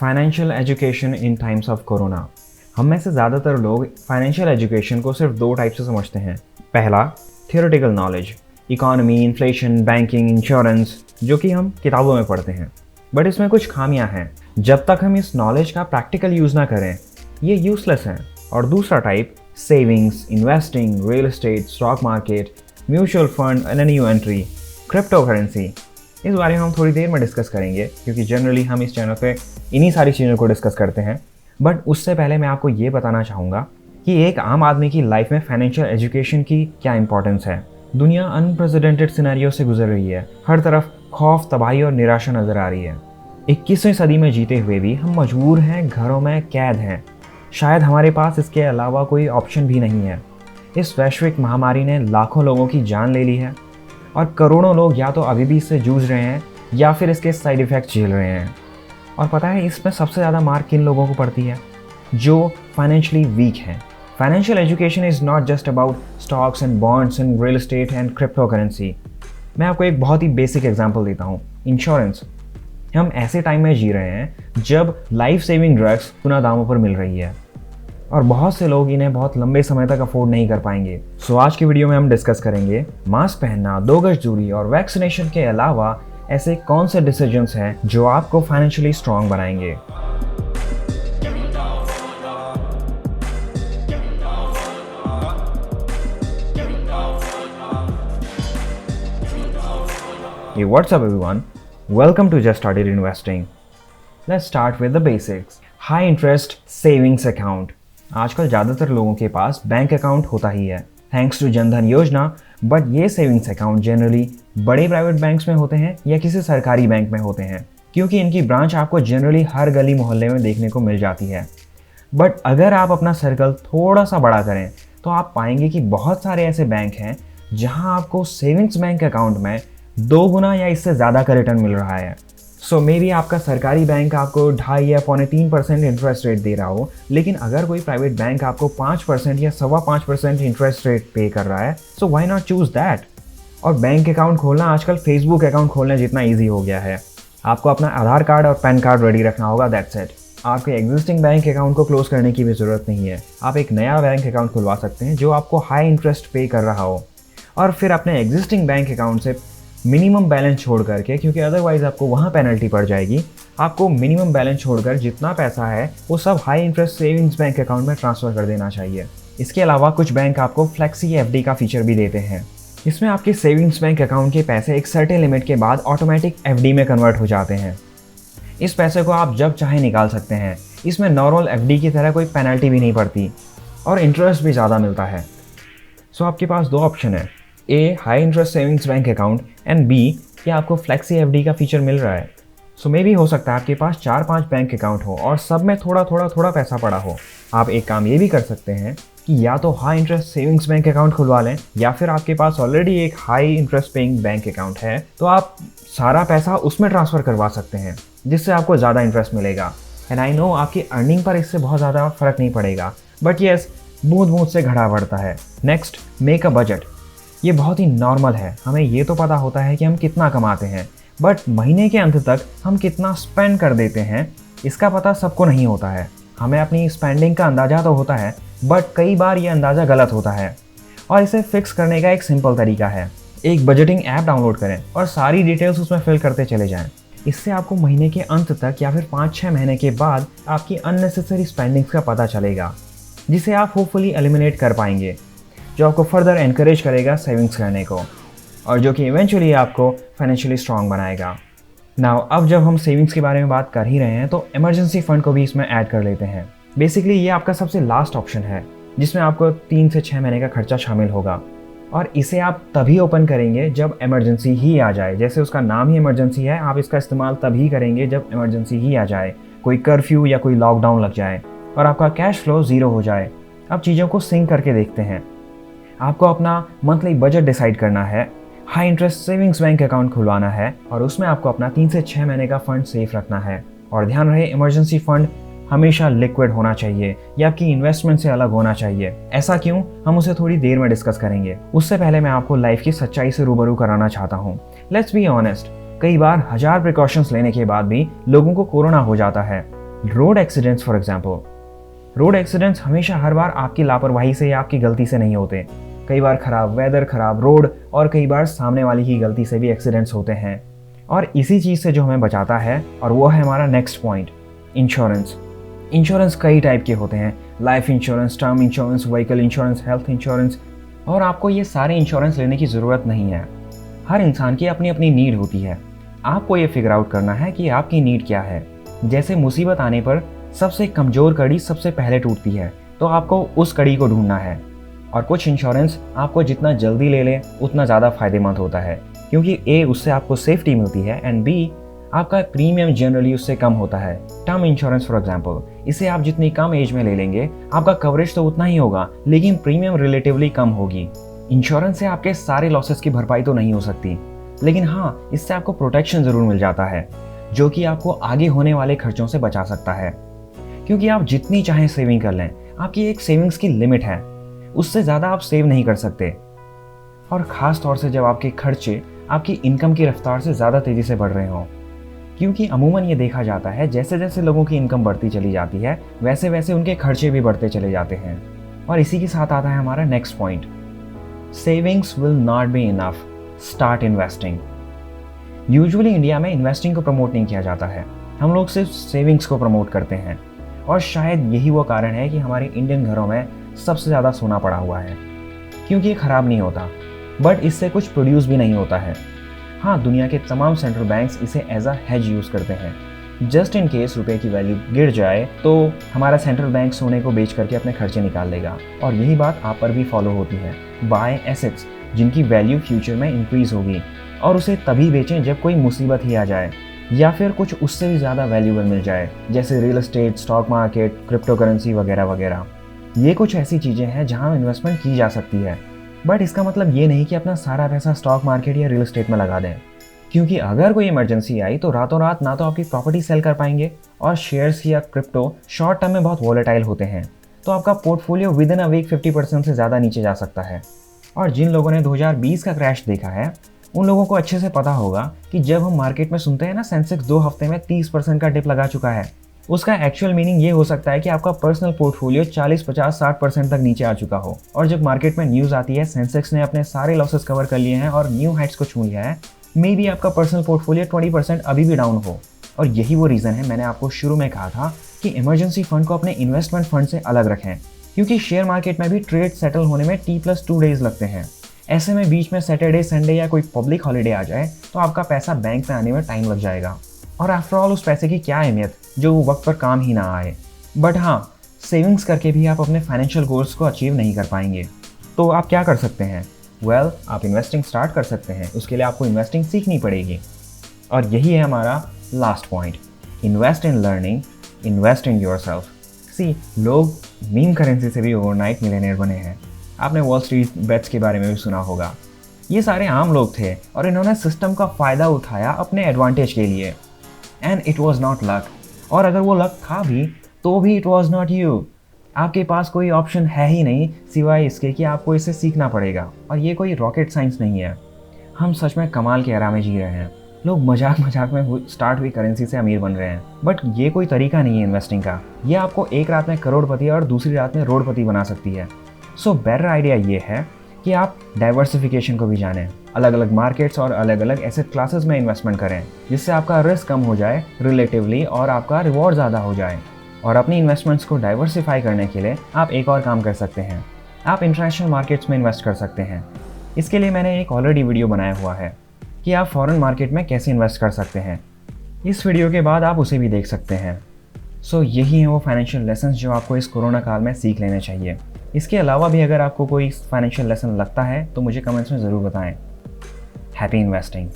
Financial education in times of corona. हम में से ज़्यादातर लोग फाइनेंशियल एजुकेशन को सिर्फ दो टाइप से समझते हैं। पहला, theoretical knowledge, economy, inflation, banking, insurance, जो कि हम किताबों में पढ़ते हैं। बट इसमें कुछ खामियां हैं। जब तक हम इस नॉलेज का प्रैक्टिकल यूज़ ना करें, ये यूजलेस है। और दूसरा type, savings, investing, real estate, stock market, mutual fund and new entry, crypto currency. इस बारे में हम थोड़ी देर में डिस्कस करेंगे, क्योंकि जनरली हम इस चैनल पे इन्हीं सारी चीज़ों को डिस्कस करते हैं। बट उससे पहले मैं आपको ये बताना चाहूँगा कि एक आम आदमी की लाइफ में फाइनेंशियल एजुकेशन की क्या इंपॉर्टेंस है। दुनिया अनप्रेसिडेंटेड सिनेरियो से गुजर रही है। हर तरफ खौफ, तबाही और निराशा नजर आ रही है। 21वीं सदी में जीते हुए भी हम मजबूर हैं, घरों में कैद हैं। शायद हमारे पास इसके अलावा कोई ऑप्शन भी नहीं है। इस वैश्विक महामारी ने लाखों लोगों की जान ले ली है और करोड़ों लोग या तो अभी भी इससे जूझ रहे हैं या फिर इसके साइड इफ़ेक्ट झेल रहे हैं। और पता है इसमें सबसे ज़्यादा मार किन लोगों को पड़ती है? जो फाइनेंशियली वीक हैं। Financial education is not just about stocks and bonds and real estate and crypto currency. मैं आपको एक बहुत ही बेसिक एग्जांपल देता हूँ। इंश्योरेंस। हम ऐसे टाइम में जी रहे हैं जब लाइफ सेविंग ड्रग्स पुनः दामों पर मिल रही है और बहुत से लोग इन्हें बहुत लंबे समय तक अफोर्ड नहीं कर पाएंगे। सो आज की वीडियो में हम डिस्कस करेंगे मास्क पहनना, 2 गज दूरी और वैक्सीनेशन के अलावा ऐसे कौन से डिसीजंस हैं जो आपको फाइनेंशियली स्ट्रांग बनाएंगे। Hey, what's up everyone? Welcome to Just Started Investing. Let's start with the basics. High interest savings account. आजकल ज़्यादातर लोगों के पास बैंक अकाउंट होता ही है, थैंक्स टू जनधन योजना। बट ये सेविंग्स अकाउंट जनरली बड़े प्राइवेट बैंक्स में होते हैं या किसी सरकारी बैंक में होते हैं, क्योंकि इनकी ब्रांच आपको जनरली हर गली मोहल्ले में देखने को मिल जाती है। बट अगर आप अपना सर्कल थोड़ा सा बड़ा करें तो आप पाएंगे कि बहुत सारे ऐसे बैंक हैं जहां आपको सेविंग्स बैंक अकाउंट में 2 गुना या इससे ज़्यादा का रिटर्न मिल रहा है। सो मे बी आपका सरकारी बैंक आपको 2.5 या 3.25% इंटरेस्ट रेट दे रहा हो, लेकिन अगर कोई प्राइवेट बैंक आपको 5% या 5.25% इंटरेस्ट रेट पे कर रहा है, so why not choose that. और बैंक अकाउंट खोलना आजकल फेसबुक अकाउंट खोलने जितना ईजी हो गया है। आपको अपना आधार कार्ड और पैन कार्ड रेडी रखना होगा, दैट्स इट। आपके एग्जिस्टिंग बैंक अकाउंट को क्लोज करने की भी ज़रूरत नहीं है। आप एक नया बैंक अकाउंट खुलवा सकते हैं जो आपको हाई इंटरेस्ट पे कर रहा हो, और फिर अपने एग्जिस्टिंग बैंक अकाउंट से मिनिमम बैलेंस छोड़ करके, क्योंकि अदरवाइज आपको वहाँ पेनल्टी पड़ जाएगी, आपको मिनिमम बैलेंस छोड़कर जितना पैसा है वो सब high interest savings bank account में ट्रांसफ़र कर देना चाहिए। इसके अलावा कुछ बैंक आपको फ्लेक्सी एफडी का फीचर भी देते हैं। इसमें आपके सेविंग्स बैंक अकाउंट के पैसे एक सर्टेन लिमिट के बाद ऑटोमेटिक एफडी में कन्वर्ट हो जाते हैं। इस पैसे को आप जब चाहे निकाल सकते हैं। इसमें नॉर्मल एफडी की तरह कोई पेनल्टी भी नहीं पड़ती और इंटरेस्ट भी ज़्यादा मिलता है। सो आपके पास 2 ऑप्शन है, A high interest savings bank account and B कि आपको फ्लेक्सी एफडी का फीचर मिल रहा है। सो मे भी हो सकता है आपके पास 4-5 बैंक अकाउंट हो और सब में थोड़ा पैसा पड़ा हो। आप एक काम ये भी कर सकते हैं कि या तो high interest savings bank account खुलवा लें, या फिर आपके पास ऑलरेडी एक high interest paying bank account है तो आप सारा पैसा उसमें ट्रांसफ़र करवा सकते हैं, जिससे आपको ज़्यादा इंटरेस्ट मिलेगा। एंड आई नो आपकी अर्निंग पर इससे बहुत ज़्यादा फर्क नहीं पड़ेगा, बट येस, बूंद बूंद से घड़ा बढ़ता है। Next, make a budget. ये बहुत ही नॉर्मल है। हमें ये तो पता होता है कि हम कितना कमाते हैं, बट महीने के अंत तक हम कितना स्पेंड कर देते हैं इसका पता सबको नहीं होता है। हमें अपनी स्पेंडिंग का अंदाज़ा तो होता है, बट कई बार ये अंदाज़ा गलत होता है। और इसे फिक्स करने का एक सिंपल तरीका है, एक बजटिंग ऐप डाउनलोड करें और सारी डिटेल्स उसमें फिल करते चले जाएं। इससे आपको महीने के अंत तक या फिर 5-6 महीने के बाद आपकी अननेसेसरी स्पेंडिंग्स का पता चलेगा, जिसे आप होपफुली एलिमिनेट कर पाएंगे, जो आपको फर्दर एनकरेज करेगा सेविंग्स करने को, और जो कि इवेंचुअली आपको फाइनेंशियली स्ट्रांग बनाएगा। नाउ अब जब हम सेविंग्स के बारे में बात कर ही रहे हैं तो इमरजेंसी फंड को भी इसमें ऐड कर लेते हैं। बेसिकली ये आपका सबसे लास्ट ऑप्शन है, जिसमें आपको 3 से 6 महीने का खर्चा शामिल होगा, और इसे आप तभी ओपन करेंगे जब इमरजेंसी ही आ जाए। जैसे उसका नाम ही इमरजेंसी है, आप इसका इस्तेमाल तभी करेंगे जब इमरजेंसी ही आ जाए, कोई कर्फ्यू या कोई लॉकडाउन लग जाए और आपका कैश फ्लो ज़ीरो हो जाए। अब चीज़ों को सिंक करके देखते हैं। आपको अपना मंथली बजट डिसाइड करना है, high interest savings bank account खुलवाना है और उसमें आपको अपना 3 से 6 महीने का फंड सेफ रखना है। और ध्यान रहे, इमरजेंसी फंड हमेशा लिक्विड होना चाहिए या आपकी इन्वेस्टमेंट से अलग होना चाहिए। ऐसा क्यों, हम उसे थोड़ी देर में डिस्कस करेंगे। उससे पहले मैं आपको लाइफ की सच्चाई से रूबरू कराना चाहता हूँ। लेट्स बी ऑनेस्ट, कई बार 1000 प्रिकॉशंस लेने के बाद भी लोगों को कोरोना हो जाता है। Road accidents for example, road accidents हमेशा हर बार आपकी लापरवाही से या आपकी गलती से नहीं होते। कई बार खराब वेदर, खराब रोड और कई बार सामने वाली की गलती से भी एक्सीडेंट्स होते हैं। और इसी चीज़ से जो हमें बचाता है, और वो है हमारा नेक्स्ट पॉइंट, इंश्योरेंस। इंश्योरेंस कई टाइप के होते हैं, life insurance, term insurance, vehicle insurance, health insurance, और आपको ये सारे इंश्योरेंस लेने की ज़रूरत नहीं है। हर इंसान की अपनी अपनी नीड होती है। आपको ये फिगर आउट करना है कि आपकी नीड क्या है। जैसे मुसीबत आने पर सबसे कमज़ोर कड़ी सबसे पहले टूटती है, तो आपको उस कड़ी को ढूंढना है। और कुछ इंश्योरेंस आपको जितना जल्दी ले लें उतना ज़्यादा फायदेमंद होता है, क्योंकि ए, उससे आपको सेफ्टी मिलती है, एंड बी, आपका प्रीमियम जनरली उससे कम होता है। टर्म इंश्योरेंस फॉर एग्जांपल, इसे आप जितनी कम एज में ले लेंगे आपका कवरेज तो उतना ही होगा, लेकिन प्रीमियम रिलेटिवली कम होगी। इंश्योरेंस से आपके सारे लॉसेस की भरपाई तो नहीं हो सकती, लेकिन हाँ, इससे आपको प्रोटेक्शन ज़रूर मिल जाता है, जो कि आपको आगे होने वाले खर्चों से बचा सकता है। क्योंकि आप जितनी चाहें सेविंग कर लें, आपकी एक सेविंग्स की लिमिट है, उससे ज़्यादा आप सेव नहीं कर सकते। और ख़ास तौर से जब आपके खर्चे आपकी इनकम की रफ्तार से ज़्यादा तेज़ी से बढ़ रहे हों, क्योंकि अमूमन ये देखा जाता है जैसे जैसे लोगों की इनकम बढ़ती चली जाती है वैसे वैसे उनके खर्चे भी बढ़ते चले जाते हैं। और इसी के साथ आता है हमारा next point, savings will not be enough, start investing. Usually India में इन्वेस्टिंग को प्रमोट नहीं किया जाता है, हम लोग सिर्फ सेविंग्स को प्रमोट करते हैं। और शायद यही वो कारण है कि हमारे इंडियन घरों में सबसे ज़्यादा सोना पड़ा हुआ है, क्योंकि ये ख़राब नहीं होता, बट इससे कुछ प्रोड्यूस भी नहीं होता है। हाँ, दुनिया के तमाम सेंट्रल बैंक्स इसे एज अ हेज यूज़ करते हैं। जस्ट इन केस रुपए की वैल्यू गिर जाए तो हमारा सेंट्रल बैंक सोने को बेच करके अपने खर्चे निकाल लेगा। और यही बात आप पर भी फॉलो होती है, बाय एसेट्स जिनकी वैल्यू फ्यूचर में इंक्रीज होगी, और उसे तभी बेचें जब कोई मुसीबत ही आ जाए, या फिर कुछ उससे भी ज़्यादा वैल्यूबल मिल जाए, जैसे real estate, stock market, crypto currency वगैरह वगैरह। ये कुछ ऐसी चीज़ें हैं जहां इन्वेस्टमेंट की जा सकती है, बट इसका मतलब ये नहीं कि अपना सारा पैसा स्टॉक मार्केट या रियल एस्टेट में लगा दें, क्योंकि अगर कोई इमरजेंसी आई तो रातों रात ना तो आपकी प्रॉपर्टी सेल कर पाएंगे, और शेयर्स या क्रिप्टो शॉर्ट टर्म में बहुत वॉलेटाइल होते हैं, तो आपका portfolio within a week 50% से ज़्यादा नीचे जा सकता है। और जिन लोगों ने 2020 का क्रैश देखा है, उन लोगों को अच्छे से पता होगा कि जब हम मार्केट में सुनते हैं ना सेंसेक्स 2 हफ्ते में 30% का डिप लगा चुका है, उसका एक्चुअल मीनिंग ये हो सकता है कि आपका पर्सनल पोर्टफोलियो 40, 50, 60% तक नीचे आ चुका हो। और जब मार्केट में न्यूज़ आती है सेंसेक्स ने अपने सारे लॉसेस कवर कर लिए हैं और न्यू हाइट्स को छू लिया है, मे बी आपका पर्सनल पोर्टफोलियो 20% अभी भी डाउन हो। और यही वो रीज़न है मैंने आपको शुरू में कहा था कि इमरजेंसी फंड को अपने इन्वेस्टमेंट फंड से अलग रखें, क्योंकि शेयर मार्केट में भी ट्रेड सेटल होने में T+2 डेज लगते हैं। ऐसे में बीच में सैटरडे, संडे या कोई पब्लिक हॉलीडे आ जाए तो आपका पैसा बैंक में आने में टाइम लग जाएगा, और आफ्टर ऑल उस पैसे की क्या अहमियत जो वक्त पर काम ही ना आए। बट हाँ, सेविंग्स करके भी आप अपने फाइनेंशियल गोल्स को अचीव नहीं कर पाएंगे। तो आप क्या कर सकते हैं? वेल, आप इन्वेस्टिंग स्टार्ट कर सकते हैं। उसके लिए आपको इन्वेस्टिंग सीखनी पड़ेगी, और यही है हमारा last point, invest in learning, invest in yourself. See, लोग मीम करेंसी से भी ओवरनाइट मिलियनेयर बने हैं। आपने वॉल स्ट्रीट बेट्स के बारे में भी सुना होगा। ये सारे आम लोग थे और इन्होंने सिस्टम का फ़ायदा उठाया अपने एडवांटेज के लिए, and it was not luck. और अगर वो लक था भी तो भी इट वॉज नॉट यू। आपके पास कोई ऑप्शन है ही नहीं सिवाय इसके कि आपको इसे सीखना पड़ेगा, और ये कोई रॉकेट साइंस नहीं है। हम सच में कमाल के एरा में जी रहे हैं। लोग मजाक मजाक में स्टार्ट हुई करेंसी से अमीर बन रहे हैं, बट ये कोई तरीका नहीं है इन्वेस्टिंग का। ये आपको एक रात में करोड़पति और दूसरी रात में रोडपति बना सकती है। सो बेटर आइडिया ये है कि आप डाइवर्सिफिकेशन को भी जानें, अलग अलग मार्केट्स और अलग अलग एसेट क्लासेस में इन्वेस्टमेंट करें, जिससे आपका रिस्क कम हो जाए रिलेटिवली और आपका रिवॉर्ड ज़्यादा हो जाए। और अपनी इन्वेस्टमेंट्स को डाइवर्सिफाई करने के लिए आप एक और काम कर सकते हैं, आप इंटरनेशनल मार्केट्स में इन्वेस्ट कर सकते हैं। इसके लिए मैंने एक ऑलरेडी वीडियो बनाया हुआ है कि आप फॉरेन मार्केट में कैसे इन्वेस्ट कर सकते हैं। इस वीडियो के बाद आप उसे भी देख सकते हैं। सो यही हैं वो फाइनेंशियल लेसन्स जो आपको इस कोरोना काल में सीख लेने चाहिए। इसके अलावा भी अगर आपको कोई फाइनेंशियल लेसन लगता है तो मुझे कमेंट्स में ज़रूर बताएं। Happy investing.